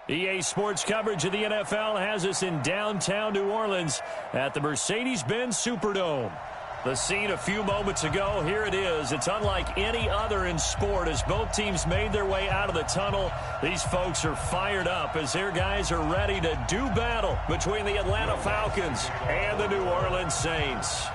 EA Sports coverage of the NFL has us in downtown New Orleans at the Mercedes-Benz Superdome. The scene a few moments ago, here it is. It's unlike any other in sport as both teams made their way out of the tunnel. These folks are fired up as their guys are ready to do battle between the Atlanta Falcons and the New Orleans Saints.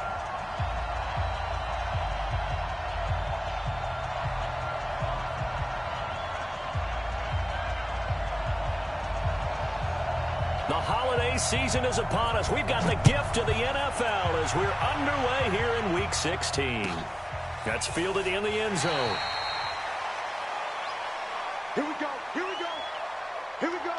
The holiday season is upon us. We've got the gift of the NFL as we're underway here in Week 16. That's fielded in the end zone. Here we go. Here we go. Here we go.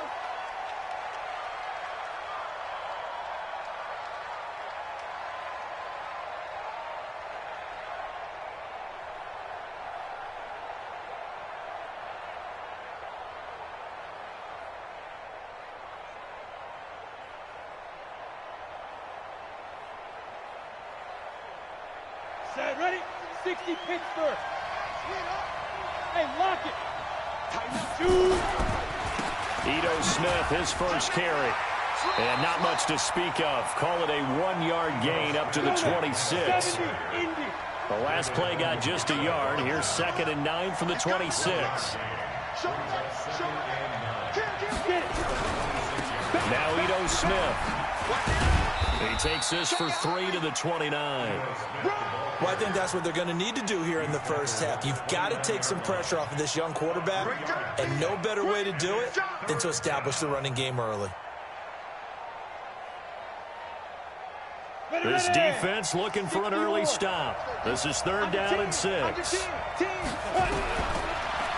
Set, ready? 60 Pittsburgh. Hey, lock it. Ito Smith, his first carry. And not much to speak of. Call it a 1-yard gain up to the 26. The last play got just a yard. Here's 2nd and 9 from the 26. Now Ito Smith. He takes this for 3 to the 29. Well, I think that's what they're going to need to do here in the first half. You've got to take some pressure off of this young quarterback, and no better way to do it than to establish the running game early. This defense looking for an early stop. This is 3rd down and 6.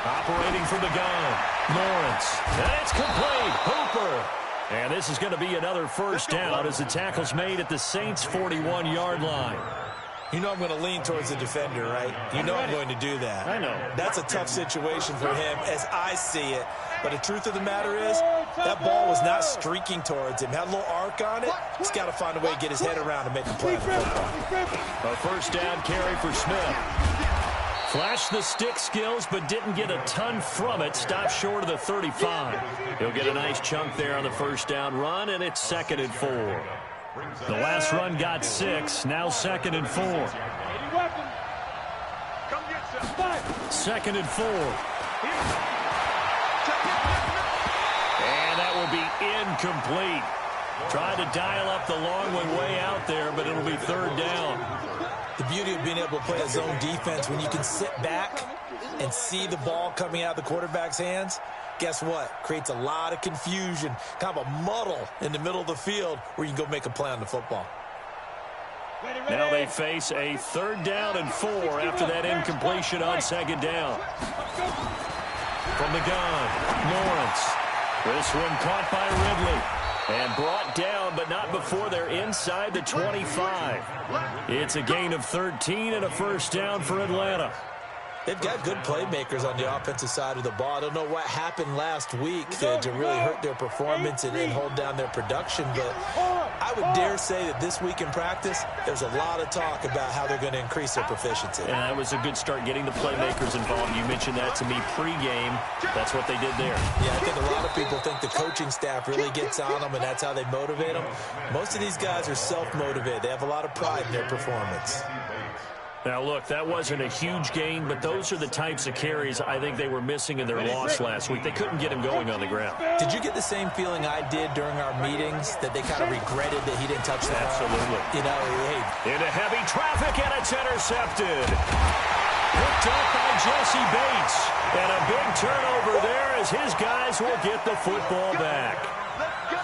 Operating from the gun, Lawrence. And it's complete. Hooper. And this is going to be another first down as the tackle's made at the Saints' 41-yard line. You know I'm going to lean towards the defender, right? You know I'm going to do that. I know. That's a tough situation for him as I see it. But the truth of the matter is, that ball was not streaking towards him. Had a little arc on it. He's got to find a way to get his head around and make a play for football. A first down carry for Smith. Flashed the stick skills, but didn't get a ton from it. Stopped short of the 35. He'll get a nice chunk there on the first down run, and it's 2nd and 4. The last run got 6. Now 2nd and 4. 2nd and 4. And that will be incomplete. Tried to dial up the long one way out there, but it'll be 3rd down. The beauty of being able to play a zone defense when you can sit back and see the ball coming out of the quarterback's hands, guess what? Creates a lot of confusion, kind of a muddle in the middle of the field where you can go make a play on the football. Now they face a 3rd down and 4 after that incompletion on 2nd down. From the gun, Lawrence. This one caught by Ridley. And brought down, but not before they're inside the 25. It's a gain of 13 and a first down for Atlanta. They've got good playmakers on the offensive side of the ball. I don't know what happened last week to really hurt their performance and hold down their production, but I would dare say that this week in practice, there's a lot of talk about how they're going to increase their proficiency. And that was a good start getting the playmakers involved. You mentioned that to me pregame. That's what they did there. Yeah, I think a lot of people think the coaching staff really gets on them, and that's how they motivate them. Most of these guys are self-motivated. They have a lot of pride in their performance. Now, look, that wasn't a huge gain, but those are the types of carries I think they were missing in their loss last week. They couldn't get him going on the ground. Did you get the same feeling I did during our meetings, that they kind of regretted that he didn't touch the ball? Absolutely. You know, hey. Into heavy traffic, and it's intercepted. Picked up by Jesse Bates. And a big turnover there as his guys will get the football back.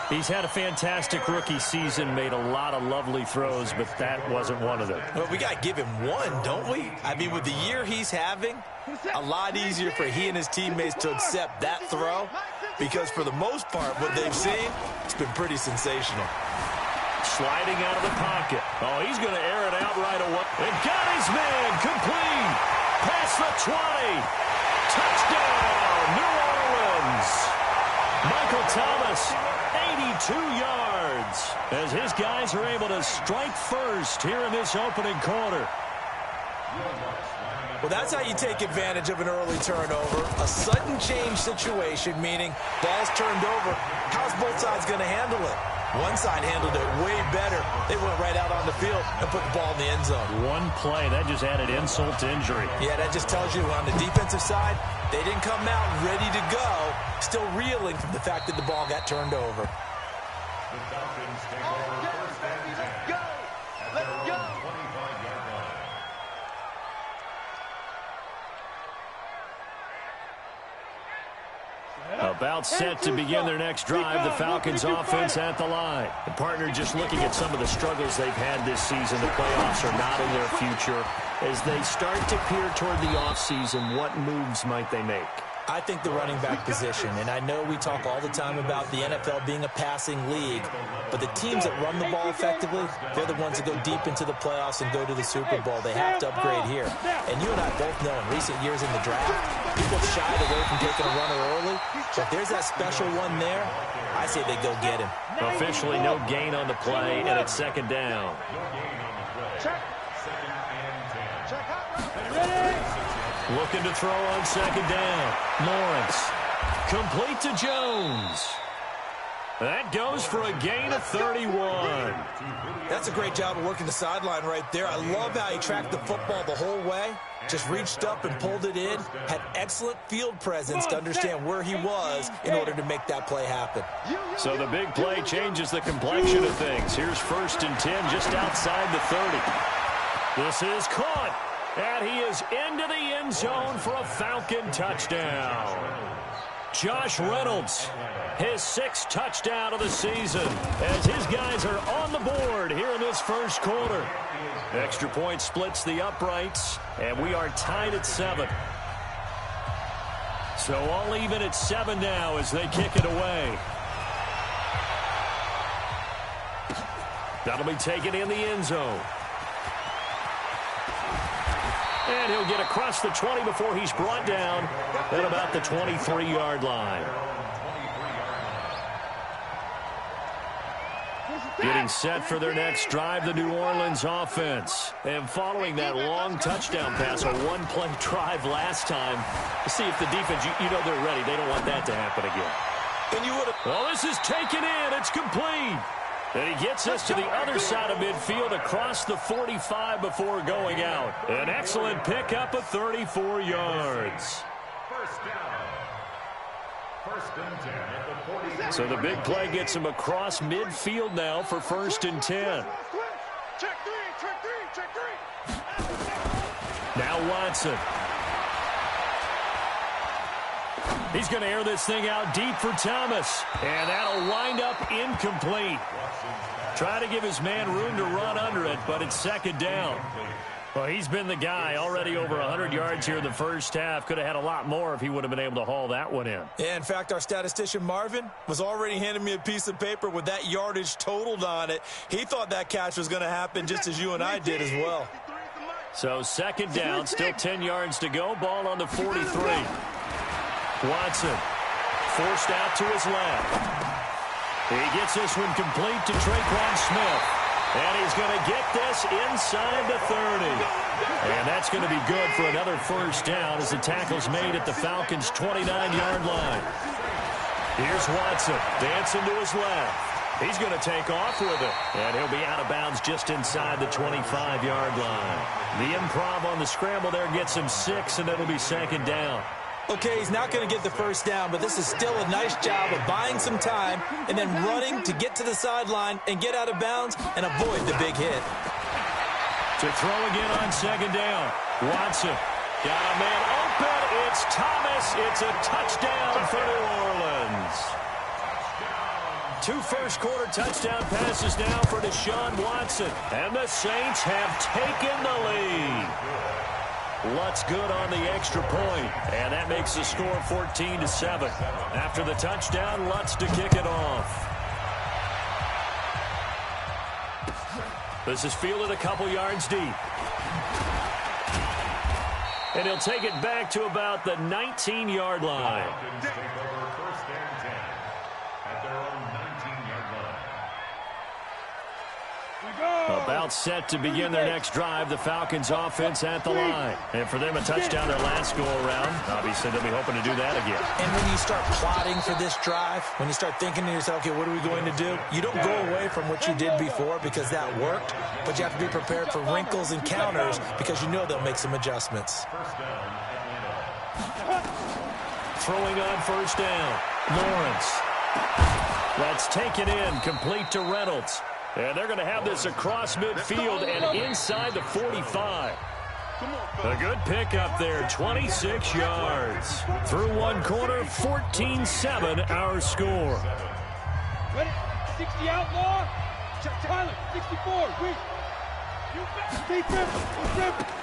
He's had a fantastic rookie season, made a lot of lovely throws, but that wasn't one of them. Well, we got to give him one, don't we? I mean, with the year he's having, a lot easier for he and his teammates to accept that throw, because for the most part, what they've seen, it's been pretty sensational. Sliding out of the pocket. Oh, he's going to air it out right away. And got his man, complete. Past the 20. Touchdown, New Orleans. Michael Thomas, 82 yards, as his guys are able to strike first here in this opening quarter. Well, that's how you take advantage of an early turnover. A sudden change situation, meaning ball's turned over. How's both sides going to handle it? One side handled it way better. They went right out on the field and put the ball in the end zone. One play, that just added insult to injury. Yeah, that just tells you on the defensive side, they didn't come out ready to go, still reeling from the fact that the ball got turned over. The Falcons take over first and 10. Let's go! Let's go! 25-yard line. About set to begin their next drive, the Falcons offense at the line. The partner just looking at some of the struggles they've had this season. The playoffs are not in their future. As they start to peer toward the offseason, what moves might they make? I think the running back position, and I know we talk all the time about the NFL being a passing league, but the teams that run the ball effectively, they're the ones that go deep into the playoffs and go to the Super Bowl. They have to upgrade here. And you and I both know in recent years in the draft, people shied away from taking a runner early. So if there's that special one there, I say they go get him. Officially no gain on the play, and it's second down. Looking to throw on second down. Lawrence. Complete to Jones. That goes for a gain of 31. That's a great job of working the sideline right there. I love how he tracked the football the whole way. Just reached up and pulled it in. Had excellent field presence to understand where he was in order to make that play happen. So the big play changes the complexion of things. Here's first and 10 just outside the 30. This is caught. And he is into the end zone for a Falcon touchdown. Josh Reynolds, his 6th touchdown of the season, as his guys are on the board here in this first quarter. Extra point splits the uprights, and we are tied at 7. So all even at 7 now as they kick it away. That'll be taken in the end zone. And he'll get across the 20 before he's brought down at about the 23-yard line. Getting set for their next drive, the New Orleans offense. And following that long touchdown pass, a one-play drive last time, to see if the defense, you know they're ready. They don't want that to happen again. And you would have. Well, this is taken in. It's complete. And he gets us to the other side of midfield across the 45 before going out. An excellent pickup of 34 yards. First down. First and 10 at the 40. So the big play gets him across midfield now for first and 10. Check three. Now Watson. He's going to air this thing out deep for Thomas. And that'll wind up incomplete. Try to give his man room to run under it, but it's second down. Well, he's been the guy already over 100 yards here in the first half. Could have had a lot more if he would have been able to haul that one in. Yeah, in fact, our statistician Marvin was already handing me a piece of paper with that yardage totaled on it. He thought that catch was going to happen just as you and I did as well. So second down, still 10 yards to go. Ball on the 43. Watson forced out to his left. He gets this one complete to Traquan Smith. And he's going to get this inside the 30. And that's going to be good for another first down as the tackle's made at the Falcons' 29-yard line. Here's Watson dancing to his left. He's going to take off with it. And he'll be out of bounds just inside the 25-yard line. The improv on the scramble there gets him 6, and it'll be second down. Okay, he's not going to get the first down, but this is still a nice job of buying some time and then running to get to the sideline and get out of bounds and avoid the big hit. To throw again on second down. Watson got a man open. It's Thomas. It's a touchdown for New Orleans. 2 first-quarter touchdown passes now for Deshaun Watson. And the Saints have taken the lead. Lutz good on the extra point, and that makes the score 14-7. After the touchdown, Lutz to kick it off. This is fielded a couple yards deep. And he'll take it back to about the 19-yard line. Take over first and 10 at their own 19-yard line. About set to begin their next drive, the Falcons offense at the line. And for them, a touchdown their last go-around. Obviously, they'll be hoping to do that again. And when you start plotting for this drive, when you start thinking to yourself, okay, what are we going to do? You don't go away from what you did before because that worked, but you have to be prepared for wrinkles and counters because you know they'll make some adjustments. Throwing on first down, Lawrence. That's taken in, complete to Reynolds. And they're going to have this across midfield and inside the 45. A good pickup there, 26 yards. Through one quarter, 14-7 our score. Ready? 60 outlaw. Tyler, 64. Wait.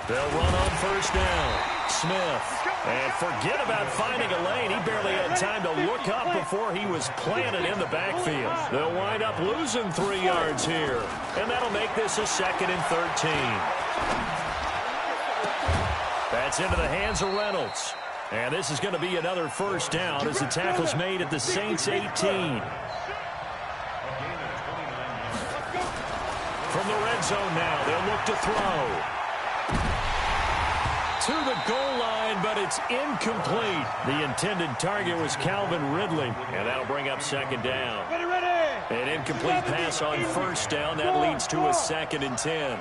They'll run on first down. Smith. And forget about finding a lane. He barely had time to look up before he was planted in the backfield. They'll wind up losing 3 yards here. And that'll make this a 2nd and 13. That's into the hands of Reynolds. And this is going to be another first down as the tackle's made at the Saints 18. From the red zone now, they'll look to throw. To the goal line, but it's incomplete. The intended target was Calvin Ridley, and that'll bring up 2nd down. An incomplete pass on first down. That leads to a 2nd and 10.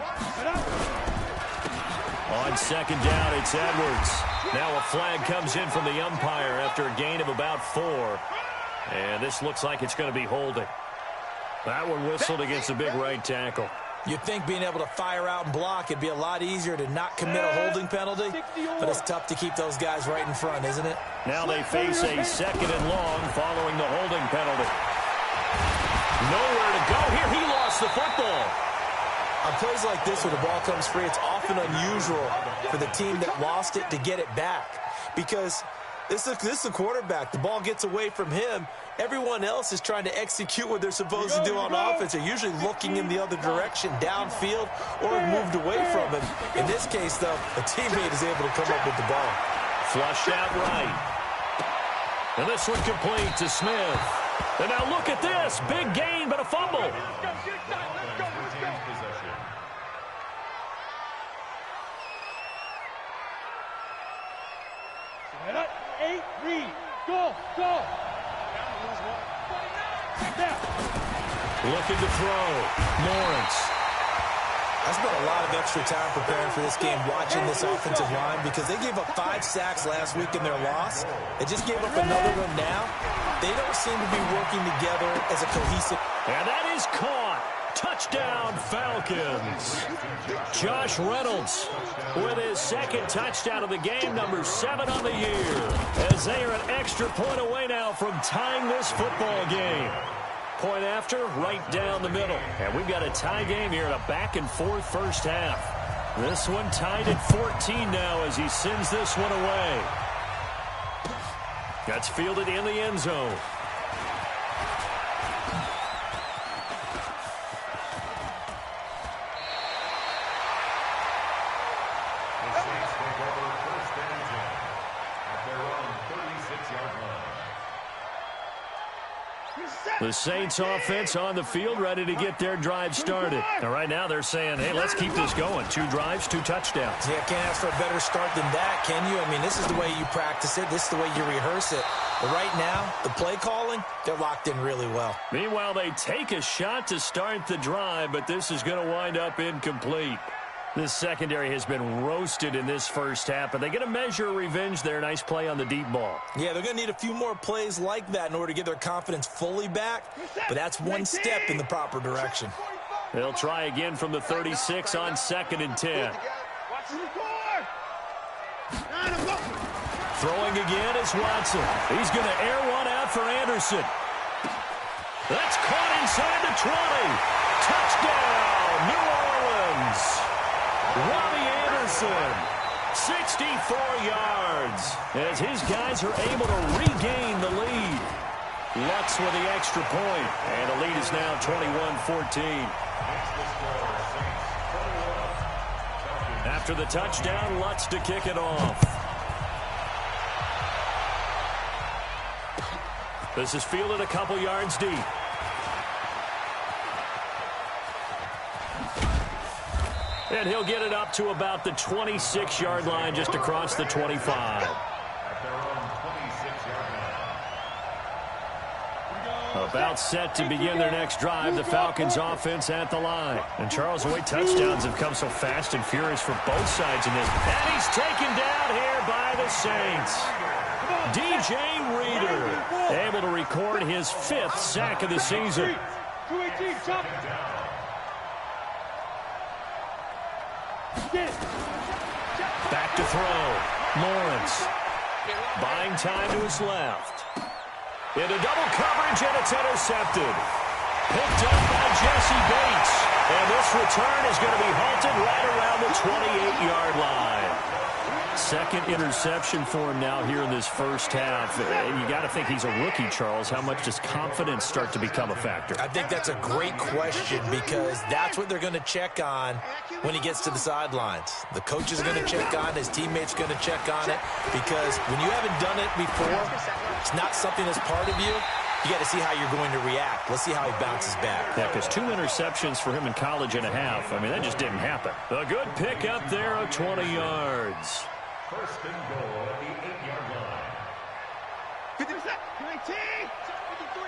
On 2nd down, it's Edwards. Now a flag comes in from the umpire after a gain of about 4. And this looks like it's going to be holding. That one whistled against the big right tackle. You'd think being able to fire out and block, it'd be a lot easier to not commit a holding penalty, but it's tough to keep those guys right in front, isn't it? Now they face a 2nd and long following the holding penalty. Nowhere to go here. He lost the football. On plays like this where the ball comes free, it's often unusual for the team that lost it to get it back because this is the quarterback. The ball gets away from him. Everyone else is trying to execute what they're supposed to do on offense. They're usually looking in the other direction, downfield, or have moved away from him. In this case, though, a teammate is able to come up with the ball. Flushed out right. And this one complete to Smith. And now look at this. Big gain, but a fumble. Let's go. 8, read. Go. Looking to throw. Lawrence. I spent a lot of extra time preparing for this game, watching this offensive line, because they gave up 5 sacks last week in their loss. They just gave up another one now. They don't seem to be working together as a cohesive. And that is caught. Touchdown, Falcons. Josh Reynolds with his 2nd touchdown of the game, number 7 on the year, as they are an extra point away now from tying this football game. Point after, right down the middle. And we've got a tie game here in a back-and-forth first half. This one tied at 14 now as he sends this one away. That's fielded in the end zone. The Saints offense on the field, ready to get their drive started. And right now they're saying, hey, let's keep this going. 2 drives, 2 touchdowns. Yeah, can't ask for a better start than that, can you? I mean, this is the way you practice it. This is the way you rehearse it. But right now, the play calling, they're locked in really well. Meanwhile, they take a shot to start the drive, but this is going to wind up incomplete. This secondary has been roasted in this first half, but they get a measure of revenge there. Nice play on the deep ball. Yeah, they're going to need a few more plays like that in order to get their confidence fully back, but that's one step in the proper direction. They'll try again from the 36 on 2nd and 10. Throwing again is Watson. He's going to air one out for Anderson. That's caught inside the 20. Touchdown, New Orleans. Robbie Anderson, 64 yards, as his guys are able to regain the lead. Lutz with the extra point, and the lead is now 21-14. After the touchdown, Lutz to kick it off. This is fielded a couple yards deep. And he'll get it up to about the 26-yard line, just across the 25. About set to begin their next drive, the Falcons offense at the line. And Charles, the way touchdowns have come so fast and furious for both sides in this. And he's taken down here by the Saints. DJ Reader able to record his 5th sack of the season. 218, chop. Back to throw. Lawrence buying time to his left. Into double coverage, and it's intercepted. Picked up by Jesse Bates. And this return is going to be halted right around the 28-yard line. Second interception for him now here in this first half. And you got to think he's a rookie, Charles. How much does confidence start to become a factor? I think that's a great question because that's what they're going to check on when he gets to the sidelines. The coach is going to check on, his teammates are going to check on it, because when you haven't done it before, it's not something that's part of you. You got to see how you're going to react. Let's see how he bounces back. Yeah, because 2 interceptions for him in college and a half. I mean, that just didn't happen. A good pick up there of 20 yards. First and goal at the 8-yard line. 50%, 19, 53.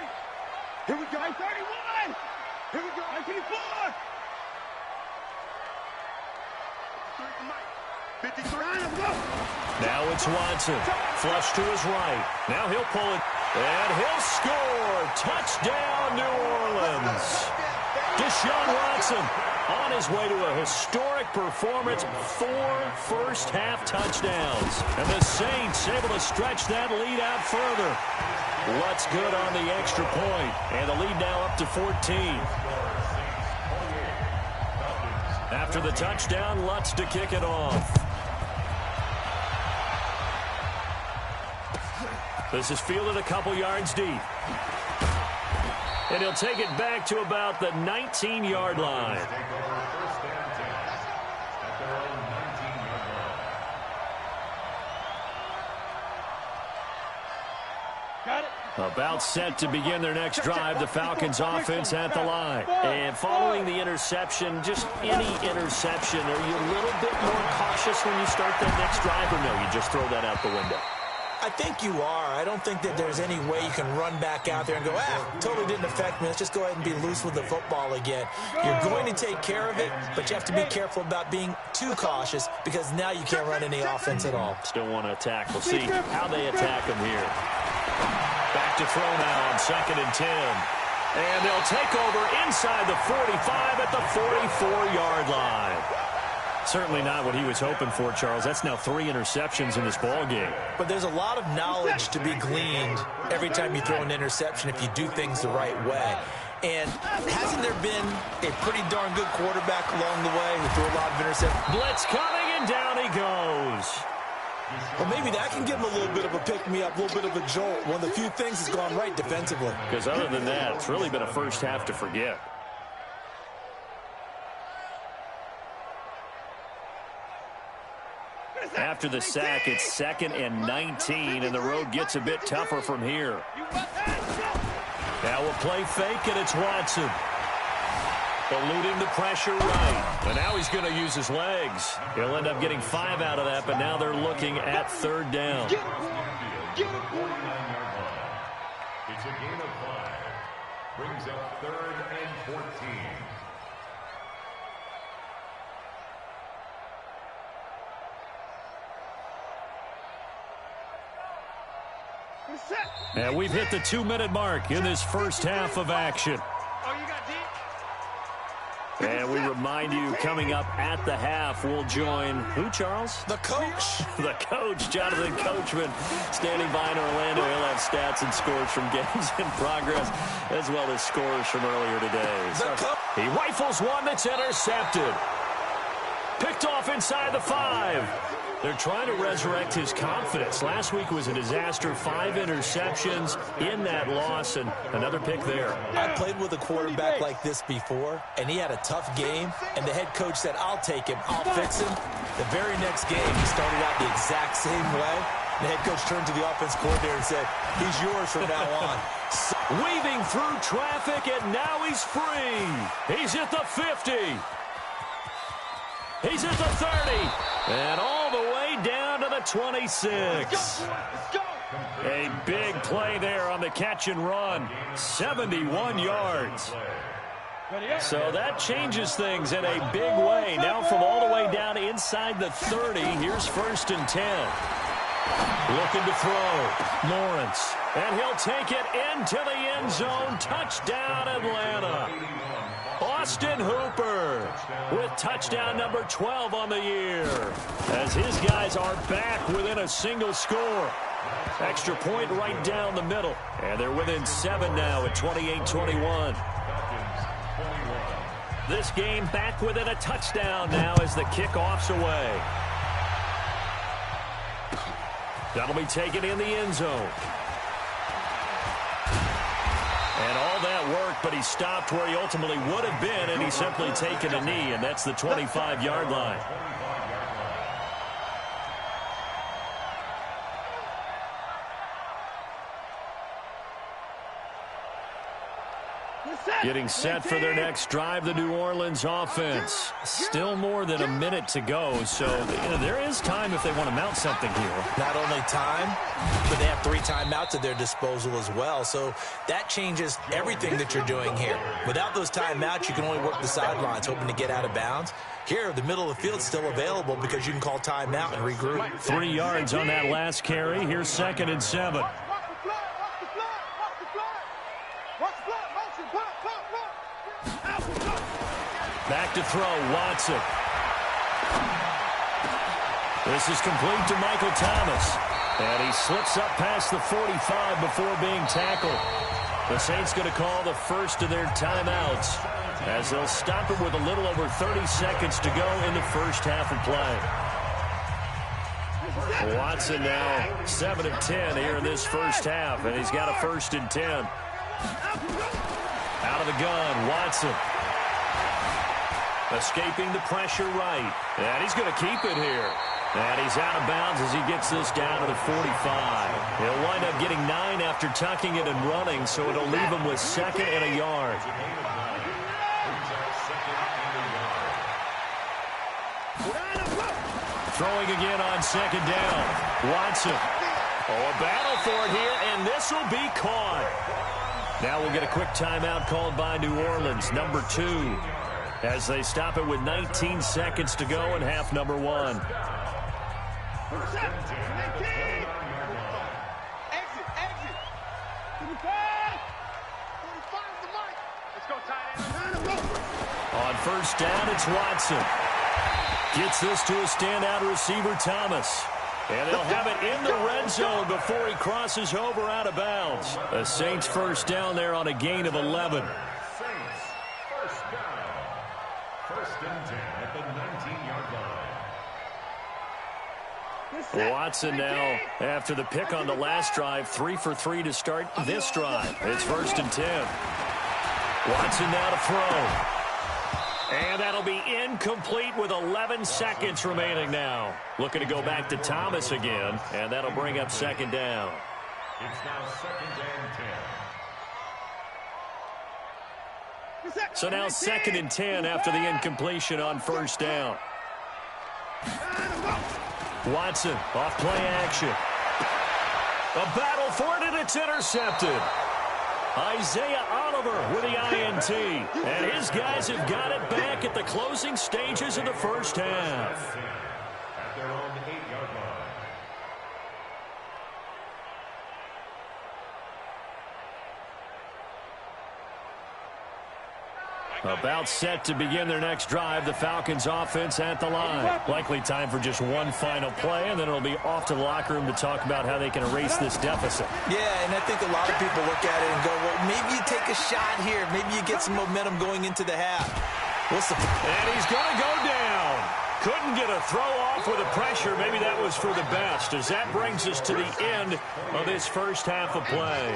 Here we go, 31. Here we go, 54. 53, let's go. Now it's Watson. Flush to his right. Now he'll pull it. And he'll score. Touchdown, New Orleans. Deshaun Watson on his way to a historic performance. 4 first-half touchdowns. And the Saints able to stretch that lead out further. What's good on the extra point? And the lead now up to 14. After the touchdown, Lutz to kick it off. This is fielded a couple yards deep. And he'll take it back to about the 19-yard line. About set to begin their next drive, the Falcons offense at the line. And following the interception, just any interception, are you a little bit more cautious when you start that next drive, or no, you just throw that out the window? I think you are. I don't think that there's any way you can run back out there and go, totally didn't affect me. Let's just go ahead and be loose with the football again. You're going to take care of it, but you have to be careful about being too cautious because now you can't run any offense at all. Still want to attack. We'll see how they attack him here. Back to throw now on 2nd and 10. And they'll take over inside the 45 at the 44-yard line. Certainly not what he was hoping for, Charles. That's now 3 interceptions in this ball game. But there's a lot of knowledge to be gleaned every time you throw an interception if you do things the right way. And hasn't there been a pretty darn good quarterback along the way who threw a lot of interceptions? Blitz coming, and down he goes. Well, maybe that can give him a little bit of a pick-me-up, a little bit of a jolt. One of the few things that's gone right defensively. Because other than that, it's really been a first half to forget. After the sack, it's 2nd and 19, and the road gets a bit tougher from here. Now we'll play fake, and it's Watson. Eluding the pressure right. And now he's going to use his legs. He'll end up getting 5 out of that, but now they're looking at 3rd down. It's a gain of 5. Brings up 3rd and 14. And we've hit the 2-minute mark in this first half of action. And we remind you, coming up at the half, we'll join who, Charles? The coach. The coach, Jonathan Coachman, standing by in Orlando. He'll have stats and scores from games in progress, as well as scores from earlier today. He rifles one that's intercepted. Picked off inside the 5. They're trying to resurrect his confidence. Last week was a disaster. 5 interceptions in that loss, and another pick there. I played with a quarterback like this before, and he had a tough game, and the head coach said, I'll take him, I'll fix him. The very next game, he started out the exact same way. The head coach turned to the offense coordinator and said, he's yours from now on. Weaving through traffic, and now he's free. He's at the 50. He's at the 30. And all the way down to the 26. A big play there on the catch and run. 71 yards. So that changes things in a big way. Now from all the way down inside the 30, here's 1st and 10. Looking to throw. Lawrence. And he'll take it into the end zone. Touchdown, Atlanta. Austin Hooper with touchdown number 12 on the year. As his guys are back within a single score. Extra point right down the middle. And they're within 7 now at 28-21. This game back within a touchdown now as the kickoff's away. That'll be taken in the end zone. And all that work, but he stopped where he ultimately would have been, and he's simply taken a knee, and that's the 25-yard line. Getting set for their next drive, the New Orleans offense. Still more than a minute to go, so there is time if they want to mount something here. Not only time, but they have 3 timeouts at their disposal as well, so that changes everything that you're doing here. Without those timeouts, you can only work the sidelines, hoping to get out of bounds. Here, the middle of the field's still available because you can call timeout and regroup. 3 yards on that last carry. Here's 2nd and 7. Back to throw, Watson. This is complete to Michael Thomas. And he slips up past the 45 before being tackled. The Saints going to call the first of their timeouts as they'll stop it with a little over 30 seconds to go in the first half of play. Watson now 7 of 10 here in this first half, and he's got a 1st and 10. Out of the gun, Watson. Escaping the pressure right. And he's going to keep it here. And he's out of bounds as he gets this down to the 45. He'll wind up getting 9 after tucking it and running, so it'll leave him with 2nd and a yard. Throwing again on 2nd down. Watson. Oh, a battle for it here, and this will be caught. Now we'll get a quick timeout called by New Orleans, number 2. As they stop it with 19 seconds to go in half number 1. On 1st down, it's Watson. Gets this to a standout receiver, Thomas. And they'll have it in the red zone before he crosses over out of bounds. The Saints 1st down there on a gain of 11. Watson now, after the pick on the last drive, 3 for 3 to start this drive. It's 1st and 10. Watson now to throw. And that'll be incomplete with 11 seconds remaining now. Looking to go back to Thomas again, and that'll bring up 2nd down. It's now 2nd and 10. So now 2nd and 10 after the incompletion on 1st down. Watson, off play action. A battle for it, and it's intercepted. Isaiah Oliver with the INT. And his guys have got it back at the closing stages of the first half. At their own 8-yard line. About set to begin their next drive, the Falcons offense at the line. Likely time for just one final play, and then it'll be off to the locker room to talk about how they can erase this deficit. Yeah, and I think a lot of people look at it and go, well, maybe you take a shot here. Maybe you get some momentum going into the half. And he's going to go down. Couldn't get a throw off with the pressure. Maybe that was for the best, as that brings us to the end of this first half of play.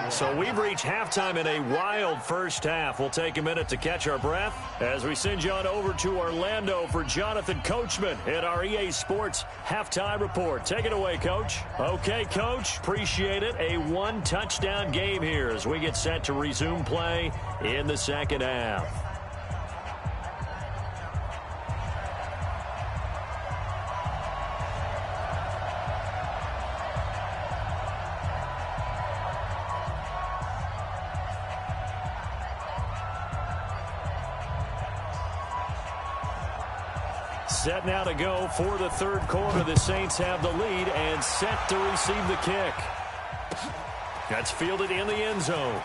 So we've reached halftime in a wild first half. We'll take a minute to catch our breath as we send you on over to Orlando for Jonathan Coachman at our EA Sports Halftime Report. Take it away, Coach. Okay, Coach. Appreciate it. A 1-touchdown game here as we get set to resume play in the second half. set now to go for the third quarter. The Saints have the lead and set to receive the kick. That's fielded in the end zone.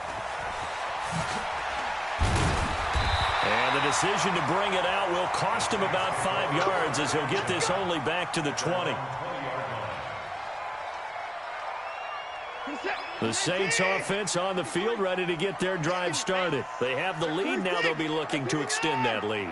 And the decision to bring it out will cost him about 5 yards as he'll get this only back to the 20. The Saints offense on the field ready to get their drive started. They have the lead. Now they'll be looking to extend that lead.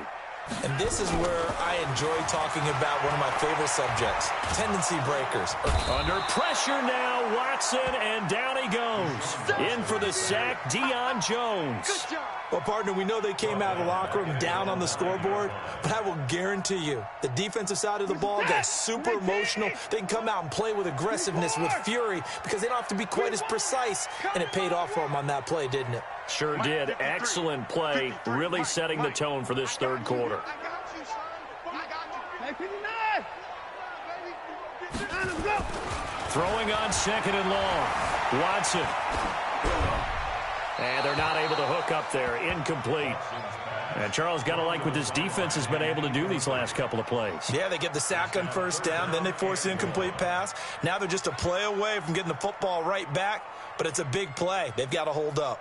And this is where I enjoy talking about one of my favorite subjects, tendency breakers. Under pressure now, Watson, and down he goes. In for the sack, Deion Jones. Well, partner, we know they came out of the locker room down on the scoreboard, but I will guarantee you the defensive side of the ball got super emotional. They can come out and play with aggressiveness, with fury, because they don't have to be quite as precise, and it paid off for them on that play, didn't it? Sure did. Excellent play, really setting the tone for this third quarter. Throwing on second and long. Watson. And they're not able to hook up there. Incomplete. And Charles, got to like what this defense has been able to do these last couple of plays. Yeah, they get the sack on first down, then they force the incomplete pass. Now they're just a play away from getting the football right back, but it's a big play. They've got to hold up.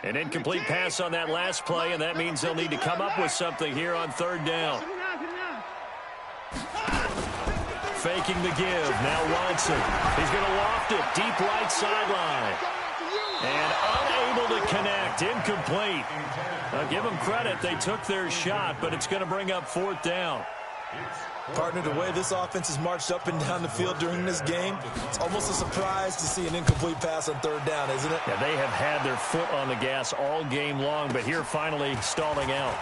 An incomplete pass on that last play, and that means they'll need to come up with something here on third down. Faking the give. Now Watson. He's going to loft it. Deep right sideline. And unable to connect. Incomplete. I'll give them credit. They took their shot, but it's going to bring up fourth down. Partner, the way this offense has marched up and down the field during this game, it's almost a surprise to see an incomplete pass on third down, isn't it? Yeah, they have had their foot on the gas all game long, but here finally stalling out.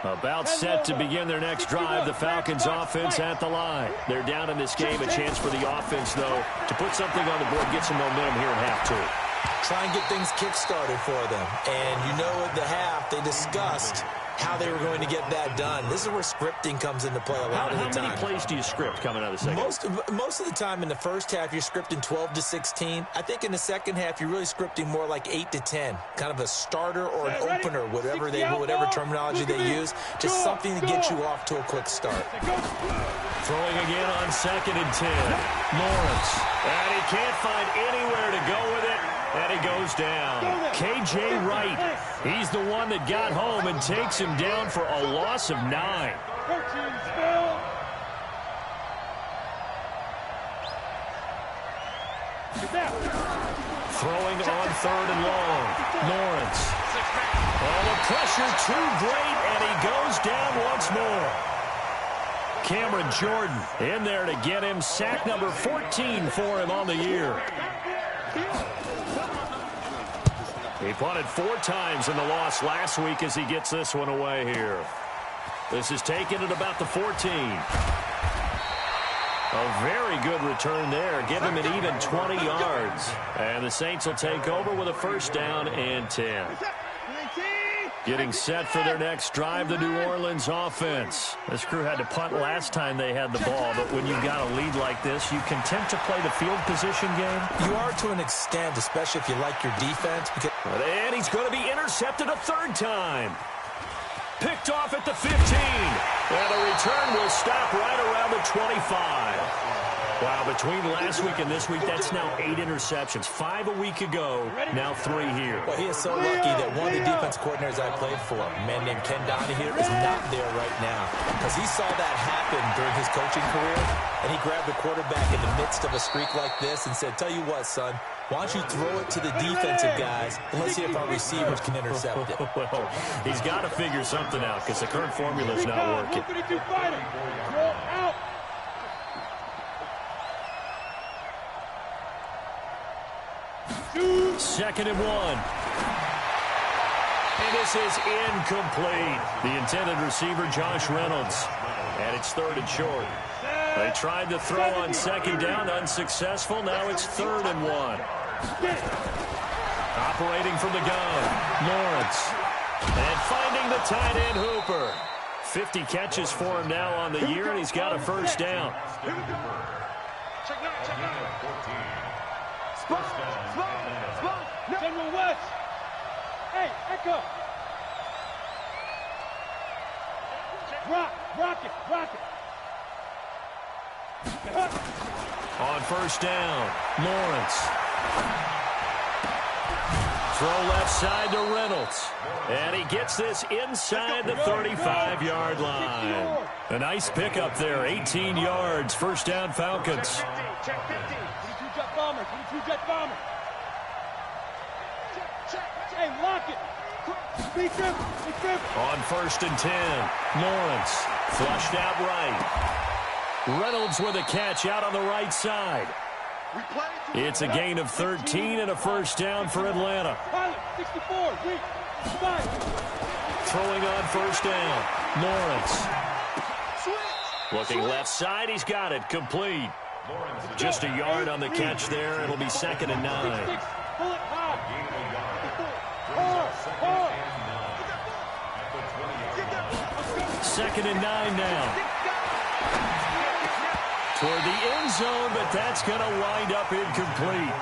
About set to begin their next drive. The Falcons offense at the line. They're down in this game. A chance for the offense, though, to put something on the board, get some momentum here in half two. Try and get things kick-started for them. And you know at the half, they discussed how they were going to get that done. This is where scripting comes into play a lot of the time. How many plays do you script coming out of the second? Most of the time in the first half, you're scripting 12 to 16. I think in the second half, you're really scripting more like 8 to 10. Kind of a starter or an opener, whatever terminology they use. Just something to get you off to a quick start. Throwing again on second and 10. Lawrence. And he can't find anywhere to go with it. And he goes down. K.J. Wright. He's the one that got home and takes him down for a loss of 9. Throwing on third and long. Lawrence. Oh, the pressure too great, and he goes down once more. Cameron Jordan in there to get him. Sack number 14 for him on the year. He punted 4 times in the loss last week as he gets this one away here. This is taken at about the 14. A very good return there. Give him an even 20 yards. And the Saints will take over with a first down and 10. Getting set for their next drive, the New Orleans offense. This crew had to punt last time they had the ball, but when you've got a lead like this, you content to play the field position game? You are to an extent, especially if you like your defense. And he's going to be intercepted a third time. Picked off at the 15. And the return will stop right around the 25. Wow, between last week and this week, that's now 8 interceptions. 5 a week ago, now 3 here. Well, he is so lucky that one of the defense coordinators I played for, a man named Ken Donahue, is not there right now. Because he saw that happen during his coaching career, and he grabbed the quarterback in the midst of a streak like this and said, tell you what, son, why don't you throw it to the defensive guys, and let's see if our receivers can intercept it. Well, he's got to figure something out because the current formula is not working. Second and 1. And this is incomplete. The intended receiver, Josh Reynolds. And it's third and short. They tried to throw on second down, unsuccessful. Now it's third and 1. Operating from the gun, Lawrence. And finding the tight end, Hooper. 50 catches for him now on the year, and he's got a first down. General West. Hey, Echo. Rock it. On first down, Lawrence. Throw left side to Reynolds. And he gets this inside the 35-yard line. A nice pickup there, 18 yards, first down Falcons. Check 50. 22-jet bomber. Hey, lock it. Be careful. On first and 10, Lawrence flushed out right. Reynolds with a catch out on the right side. It's a gain of 13 and a first down for Atlanta. Pilot, 64, weak. Throwing on first down, Lawrence. Looking left side, he's got it, complete. Just a yard on the catch there. It'll be second and 9. Pull it high. Second and 9 now. Toward the end zone, but that's going to wind up incomplete.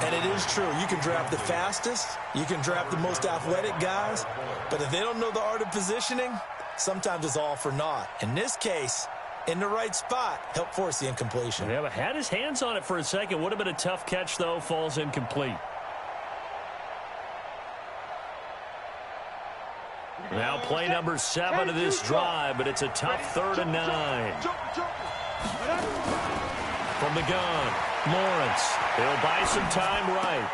And it is true. You can draft the fastest. You can draft the most athletic guys. But if they don't know the art of positioning, sometimes it's all for naught. In this case, in the right spot, helped force the incompletion. Yeah, but had his hands on it for a second. Would have been a tough catch, though. Falls incomplete. Now play number 7 of this drive, but it's a tough 3rd and 9. From the gun, Lawrence. He'll buy some time right.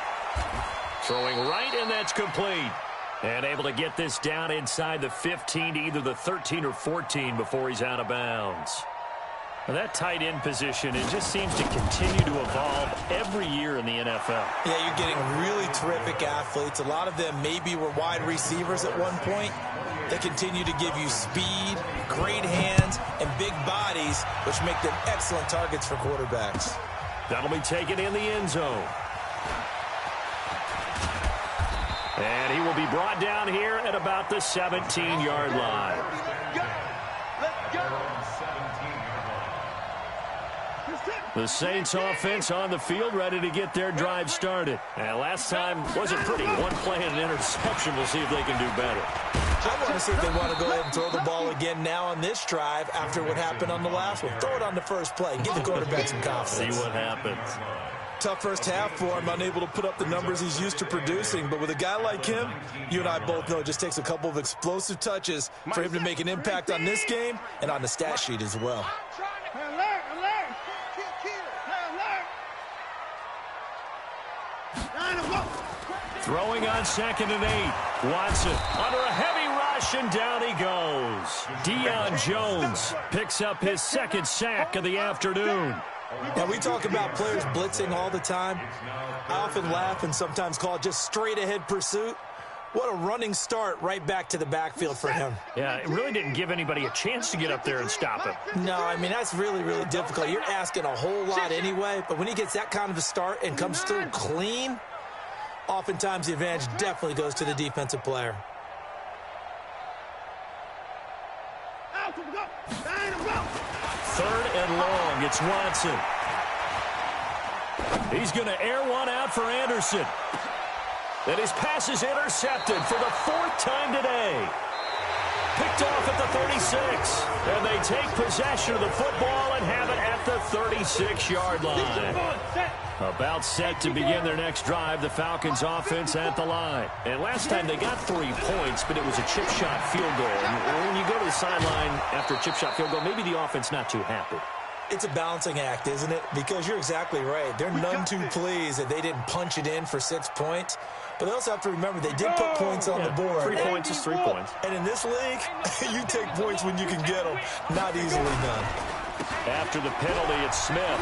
Throwing right, and that's complete. And able to get this down inside the 15 to either the 13 or 14 before he's out of bounds. Well, that tight end position, it just seems to continue to evolve every year in the NFL. Yeah, you're getting really terrific athletes. A lot of them maybe were wide receivers at one point. They continue to give you speed, great hands, and big bodies, which make them excellent targets for quarterbacks. That'll be taken in the end zone. And he will be brought down here at about the 17-yard line. The Saints offense on the field, ready to get their drive started. And last time wasn't pretty. One play and an interception. We'll see if they can do better. I want to see if they want to go ahead and throw the ball again now on this drive after what happened on the last one. Throw it on the first play. Give the quarterback some confidence. See what happens. Tough first half for him, unable to put up the numbers he's used to producing. But with a guy like him, you and I both know it just takes a couple of explosive touches for him to make an impact on this game and on the stat sheet as well. Throwing on 2nd and 8. Watson under a heavy rush, and down he goes. Deion Jones picks up his 2nd sack of the afternoon. Now, we talk about players blitzing all the time. I often laugh and sometimes call it just straight-ahead pursuit. What a running start right back to the backfield for him. Yeah, it really didn't give anybody a chance to get up there and stop him. No, I mean, that's really, really difficult. You're asking a whole lot anyway, but when he gets that kind of a start and comes through clean, oftentimes the advantage definitely goes to the defensive player. Third and long, it's Watson. He's going to air one out for Anderson. And his pass is intercepted for the 4th time today. Picked off at the 36. And they take possession of the football and have it at the 36-yard line. About set to begin their next drive, the Falcons offense at the line. And last time they got 3 points, but it was a chip shot field goal. And when you go to the sideline after a chip shot field goal, maybe the offense not too happy. It's a balancing act, isn't it? Because you're exactly right. They're none too pleased that they didn't punch it in for 6 points. But they also have to remember they did put points on the board. 3 points is 3 points. And in this league, you take points when you can get them. Not easily done. After the penalty, it's Smith.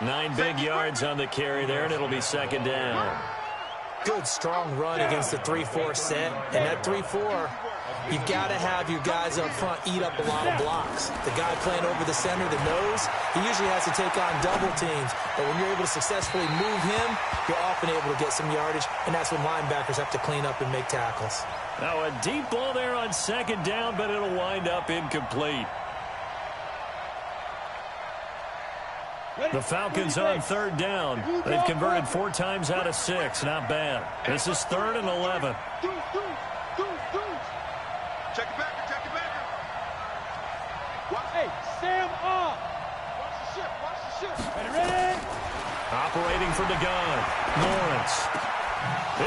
9 big yards on the carry there, and it'll be 2nd down. Good, strong run against the 3-4 set. And that 3-4, you've got to have your guys up front eat up a lot of blocks. The guy playing over the center, the nose, he usually has to take on double teams. But when you're able to successfully move him, you're often able to get some yardage, and that's when linebackers have to clean up and make tackles. Now a deep ball there on 2nd down, but it'll wind up incomplete. The Falcons on third down. They've converted 4 times out of 6. Not bad. This is 3rd and 11. Check it back. Hey, Sam up. Watch the ship. Ready? Operating from the gun. Lawrence.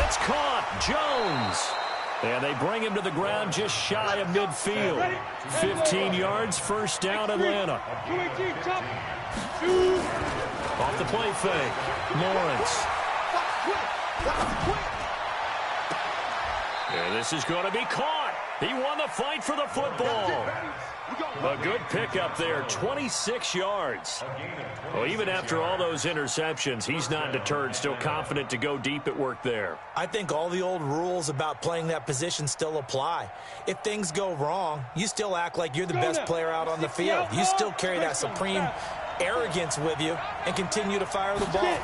It's caught. Jones. And they bring him to the ground just shy of midfield. 15 yards, first down, Atlanta. Off the play fake. Lawrence. And this is going to be caught. He won the fight for the football. A good pickup there, 26 yards. Well, even after all those interceptions, he's not deterred, still confident to go deep at work there. I think all the old rules about playing that position still apply. If things go wrong, you still act like you're the best player out on the field. You still carry that supreme arrogance with you and continue to fire the ball.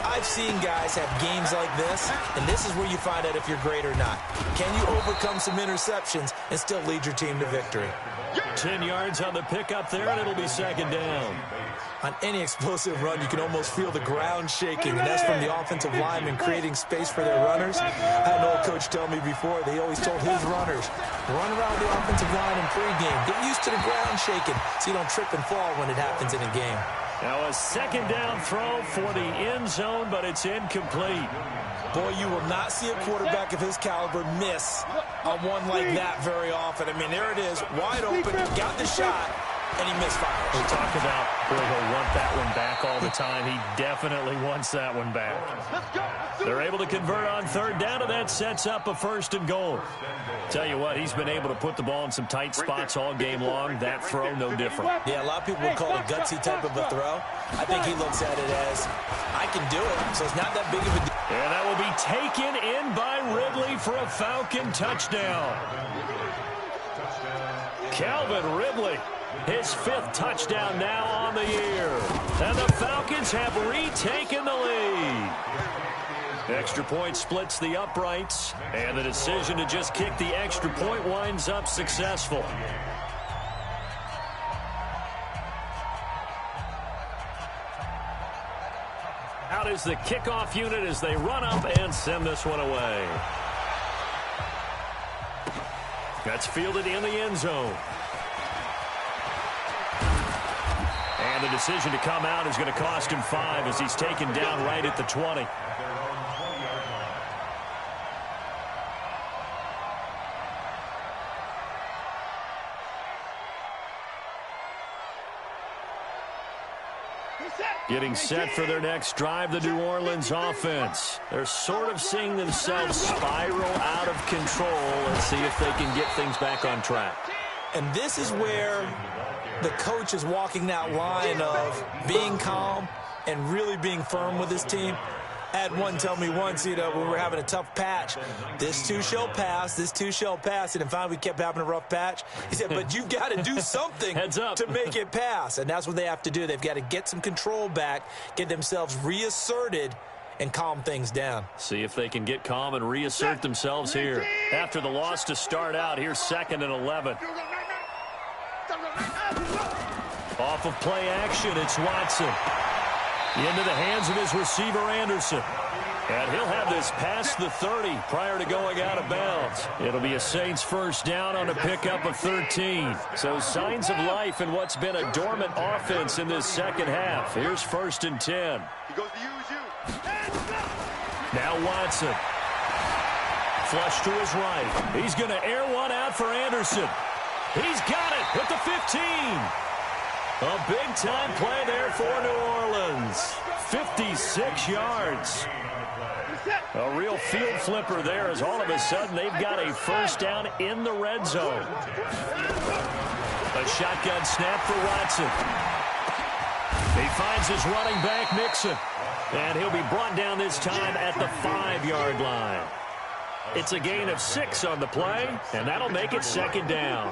I've seen guys have games like this, and this is where you find out if you're great or not. Can you overcome some interceptions and still lead your team to victory? 10 yards on the pickup there, and it'll be second down. On any explosive run, you can almost feel the ground shaking, and that's from the offensive linemen creating space for their runners. I had an old coach tell me before, they always told his runners, run around the offensive line in pregame. Get used to the ground shaking so you don't trip and fall when it happens in a game. Now a second down throw for the end zone, but it's incomplete. Boy, you will not see a quarterback of his caliber miss on one like that very often. I mean, there it is, wide open, got the shot, and he misfires. We talk about, boy, he'll want that one back all the time. He definitely wants that one back. They're able to convert on third down, and that sets up a 1st and goal. Tell you what, he's been able to put the ball in some tight spots all game long. That throw, no different. Yeah, a lot of people would call it a gutsy type of a throw. I think he looks at it as, I can do it, so it's not that big of a deal. And that will be taken in by Ridley for a Falcon touchdown. Calvin Ridley, his 5th touchdown now on the year. And the Falcons have retaken the lead. Extra point splits the uprights, and the decision to just kick the extra point winds up successful. Out is the kickoff unit as they run up and send this one away. That's fielded in the end zone. And the decision to come out is going to cost him 5 as he's taken down right at the 20. Getting set for their next drive, the New Orleans offense. They're sort of seeing themselves spiral out of control. Let's see if they can get things back on track. And this is where the coach is walking that line of being calm and really being firm with his team. I had one tell me once, when we were having a tough patch, this too shall pass, this too shall pass. And finally we kept having a rough patch. He said, but you've got to do something to make it pass. And that's what they have to do. They've got to get some control back, get themselves reasserted, and calm things down. See if they can get calm and reassert themselves here. After the loss to start out, here's 2nd and 11. Off of play action, it's Watson. Into the hands of his receiver, Anderson. And he'll have this past the 30 prior to going out of bounds. It'll be a Saints 1st down on a pickup of 13. So signs of life in what's been a dormant offense in this second half. Here's 1st and 10. He goes to use you. Now Watson. Flush to his right. He's going to air one out for Anderson. He's got it at the 15. A big-time play there for New Orleans. 56 yards. A real field flipper there as all of a sudden they've got a 1st down in the red zone. A shotgun snap for Watson. He finds his running back, Mixon. And he'll be brought down this time at the 5-yard line. It's a gain of 6 on the play, and that'll make it 2nd down.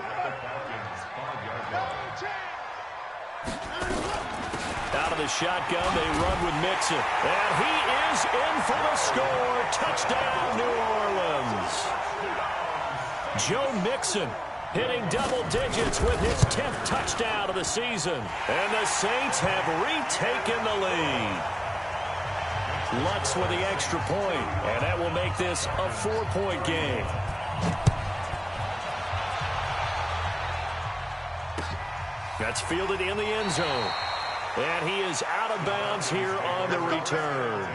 Out of the shotgun, they run with Mixon. And he is in for the score. Touchdown, New Orleans. Joe Mixon hitting double digits with his 10th touchdown of the season. And the Saints have retaken the lead. Lutz with the extra point, and that will make this a 4-point game. That's fielded in the end zone. And he is out of bounds here on the return.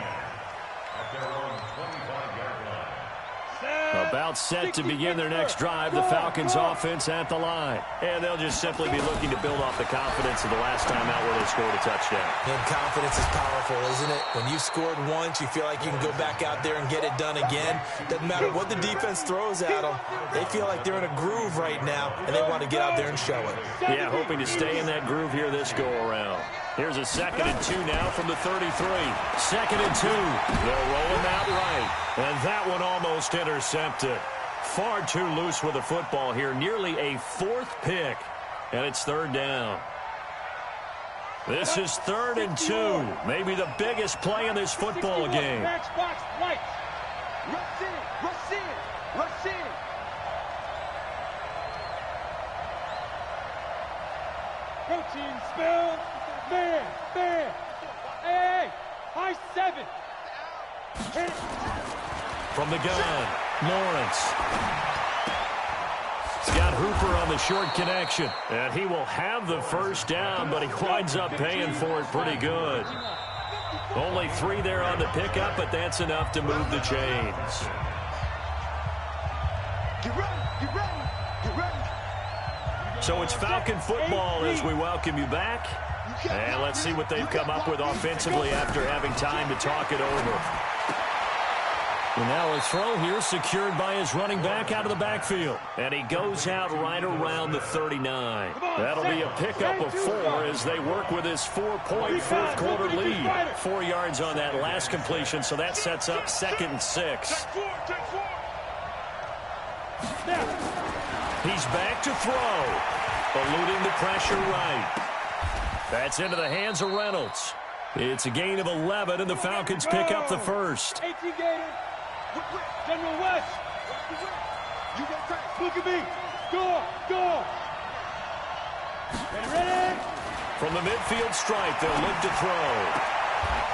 About set to begin their next drive, the Falcons offense at the line. And they'll just simply be looking to build off the confidence of the last time out where they scored a touchdown. And confidence is powerful, isn't it? When you scored once, you feel like you can go back out there and get it done again. Doesn't matter what the defense throws at them. They feel like they're in a groove right now, and they want to get out there and show it. Yeah, hoping to stay in that groove here this go-around. Here's a 2nd and 2 now from the 33. 2nd and 2. They'll roll him out right. And that one almost intercepted. Far too loose with the football here. Nearly a 4th pick. And it's 3rd down. This is 3rd and 2. Maybe the biggest play in this football game. Matchbox right. Rush in. Rush in. Rush in. Protein spill. Man. Hey. High 7. Hit. From the gun, Lawrence. He's got Hooper on the short connection. And he will have the first down, but he winds up paying for it pretty good. Only 3 there on the pickup, but that's enough to move the chains. Get ready. Get ready. Get ready. So it's Falcon football as we welcome you back. And let's see what they've come up with offensively after having time to talk it over. And now a throw here secured by his running back out of the backfield. And he goes out right around the 39. That'll be a pickup of 4 as they work with his 4-point fourth-quarter lead. 4 yards on that last completion, so that sets up 2nd and 6. He's back to throw. Eluding the pressure right. That's into the hands of Reynolds. It's a gain of 11, and the Falcons pick up the first. General West. You go crack. Look at me. Go. Ready? From the midfield stripe, they'll look to throw.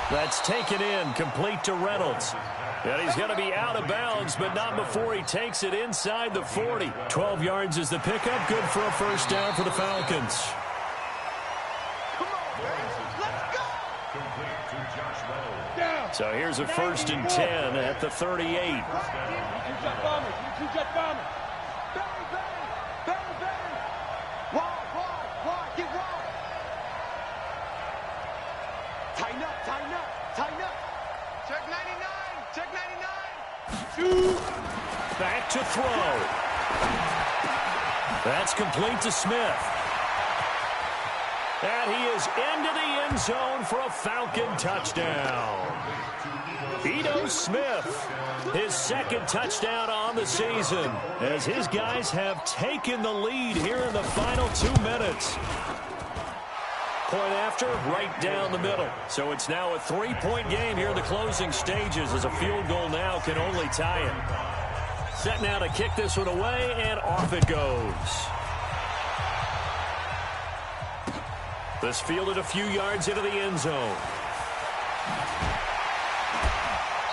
That's taken in, complete to Reynolds. And he's going to be out of bounds, but not before he takes it inside the 40. 12 yards is the pickup. Good for a first down for the Falcons. So here's a 1st and 10 at the 38. Two jet bombers. Bang. Wide. Get wide. Tighten up. Check 99. Back to throw. That's complete to Smith. And he is into the end zone for a Falcon touchdown. Ito Smith, his 2nd touchdown on the season, as his guys have taken the lead here in the final 2 minutes. Point after, right down the middle. So it's now a 3-point game here in the closing stages, as a field goal now can only tie it. Set now to kick this one away, and off it goes. This fielded a few yards into the end zone.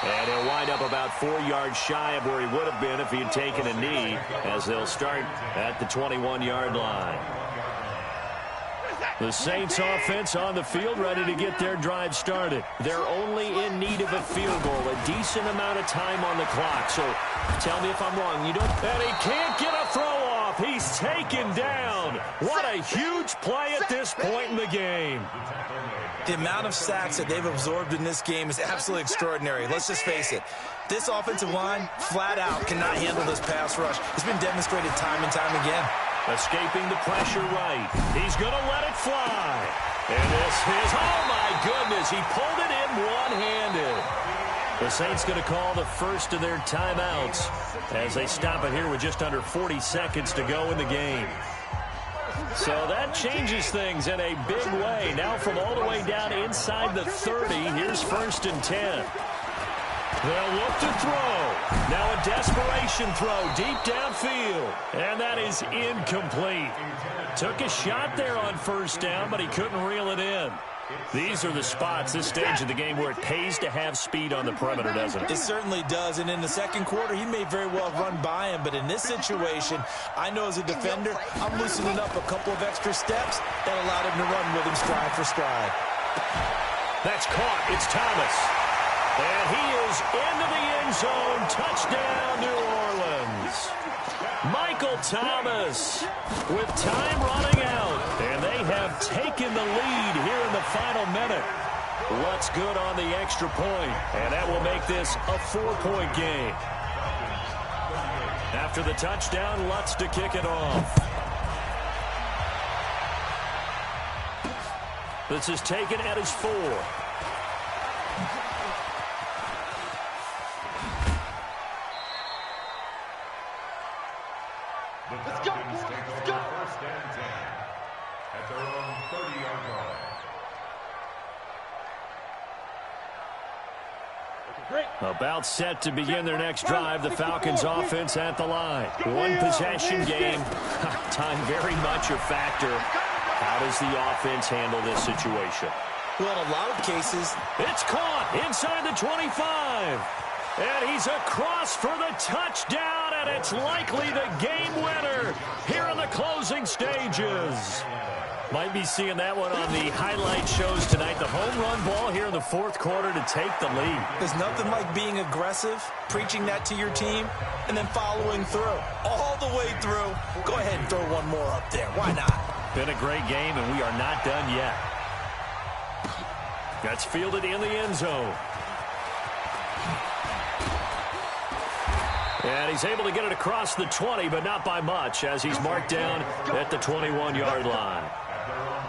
And he'll wind up about 4 yards shy of where he would have been if he had taken a knee, as they'll start at the 21-yard line. The Saints offense on the field, ready to get their drive started. They're only in need of a field goal, a decent amount of time on the clock. So tell me if I'm wrong. And he can't get a throw off. He's taken down. What a huge play at this point in the game. The amount of sacks that they've absorbed in this game is absolutely extraordinary. Let's just face it. This offensive line, flat out, cannot handle this pass rush. It's been demonstrated time and time again. Escaping the pressure right. He's going to let it fly. And this is, oh my goodness, he pulled it in one-handed. The Saints going to call the first of their timeouts as they stop it here with just under 40 seconds to go in the game. So that changes things in a big way. Now from all the way down inside the 30, here's 1st and 10. They'll look to throw. Now a desperation throw deep downfield. And that is incomplete. Took a shot there on first down, but he couldn't reel it in. These are the spots, this stage of the game, where it pays to have speed on the perimeter, doesn't it? It certainly does, and in the second quarter, he may very well run by him, but in this situation, I know as a defender, I'm loosening up a couple of extra steps that allowed him to run with him stride for stride. That's caught. It's Thomas. And he is into the end zone. Touchdown, New Orleans. Michael Thomas with time running out. And they have taken the lead here in the final minute. What's good on the extra point? And that will make this a 4-point game. After the touchdown, Lutz to kick it off. This is taken at his 4. Let's go, boys. Let's go. First and 10 at their own 30-yard line. About set to begin their next drive. The Falcons offense at the line. One possession game. Time very much a factor. How does the offense handle this situation? Well, in a lot of cases, it's caught inside the 25. And he's across for the touchdown, and it's likely the game winner here in the closing stages. Might be seeing that one on the highlight shows tonight. The home run ball here in the fourth quarter to take the lead. there's nothing like being aggressive, preaching that to your team, and then following through. All the way through. Go ahead and throw one more up there. Why not? Been a great game, and we are not done yet. That's fielded in the end zone. And he's able to get it across the 20, but not by much, as he's marked down at the 21-yard line. At their own 21-yard line.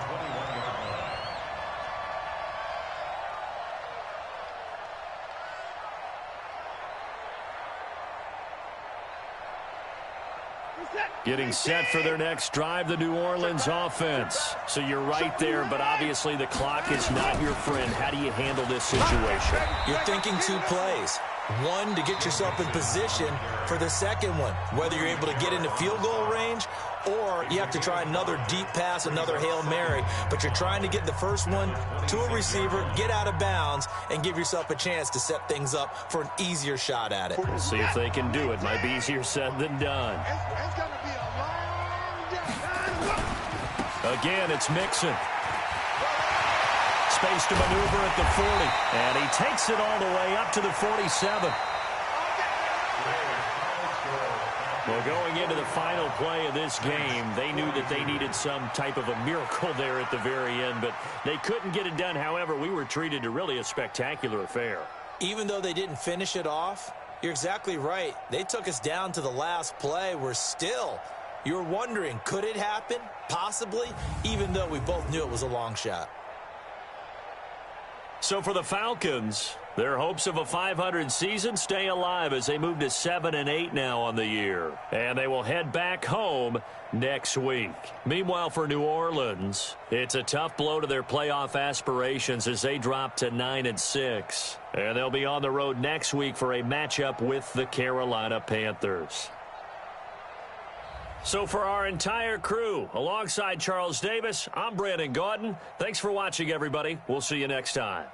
Getting set for their next drive, the New Orleans offense. So you're right there, but obviously the clock is not your friend. How do you handle this situation? You're thinking 2 plays. One, to get yourself in position for the second one, whether you're able to get into field goal range or you have to try another deep pass, another Hail Mary, but you're trying to get the first one to a receiver, get out of bounds, and give yourself a chance to set things up for an easier shot at it. We'll see if they can do it. Might be easier said than done. It's going to be a long day. Again, it's Mixon. Space to maneuver at the 40. And he takes it all the way up to the 47. Well, going into the final play of this game, they knew that they needed some type of a miracle there at the very end, but they couldn't get it done. However, we were treated to really a spectacular affair. Even though they didn't finish it off, you're exactly right. They took us down to the last play. We're still, you're wondering, could it happen? Possibly, even though we both knew it was a long shot. So for the Falcons, their hopes of a 500 season stay alive as they move to 7-8 now on the year. And they will head back home next week. Meanwhile, for New Orleans, it's a tough blow to their playoff aspirations as they drop to 9-6. And they'll be on the road next week for a matchup with the Carolina Panthers. So for our entire crew, alongside Charles Davis, I'm Brandon Gaudin. Thanks for watching, everybody. We'll see you next time.